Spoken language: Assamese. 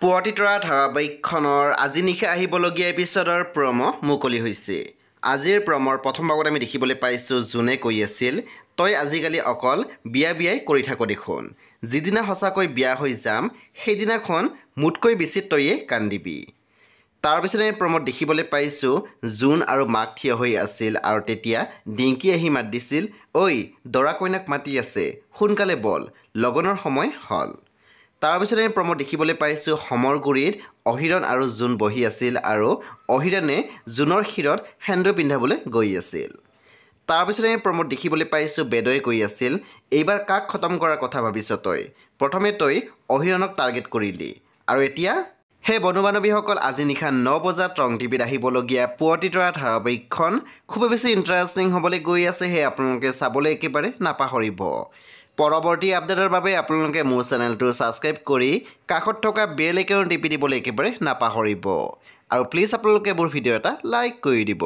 পুৱতি তৰা ধাৰাবাহিকখনৰ আজি নিশা আহিবলগীয়া এপিছডৰ প্ৰম' মুকলি হৈছে। আজিৰ প্ৰমৰ প্ৰথম ভাগত আমি দেখিবলৈ পাইছোঁ জোনে কৈ আছিল, তই আজিকালি অকল বিয়াই কৰি থাক দেখোন। যিদিনা সঁচাকৈ বিয়া হৈ যাম সেইদিনাখন মোতকৈ বেছি তইয়ে কান্দিবি। তাৰপিছত আমি প্ৰমত দেখিবলৈ পাইছোঁ জোন আৰু মাক থিয় হৈ আছিল আৰু তেতিয়া ডিংকি আহি মাত দিছিল, ঐ দৰা কইনাক মাতি আছে, সোনকালে বল, লগনৰ সময় হ'ল। তাৰপিছত আমি প্ৰমত দেখিবলৈ পাইছোঁ সমৰ গুৰিত অহিৰণ আৰু জোন বহি আছিল আৰু অহিৰণে জোনৰ শিৰত সেন্দুৰ পিন্ধাবলৈ গৈ আছিল। তাৰপিছত আমি প্ৰমত দেখিবলৈ পাইছোঁ বেদই কৈ আছিল, এইবাৰ কাক খতম কৰাৰ কথা ভাবিছ তই? প্ৰথমে তই অহিৰণক টাৰ্গেট কৰিলি আৰু এতিয়া? সেই বন্ধু বান্ধৱীসকল আজি নিশা 9 বজাত ৰং টিভিত আহিবলগীয়া পুৱতি তৰা ধাৰাবাহিকখন খুবেই বেছি ইণ্টাৰেষ্টিং হ'বলৈ গৈ আছে। সেয়ে আপোনালোকে চাবলৈ একেবাৰে নাপাহৰিব। পৰৱৰ্তী আপডেটৰ বাবে আপোনালোকে মোৰ চেনেলটো ছাবস্ক্ৰাইব কৰি কাষত থকা বেল আইকন টিপি দিবলৈ একেবাৰে নাপাহৰিব আৰু প্লিজ আপোনালোকে মোৰ ভিডিঅ' এটা লাইক কৰি দিব।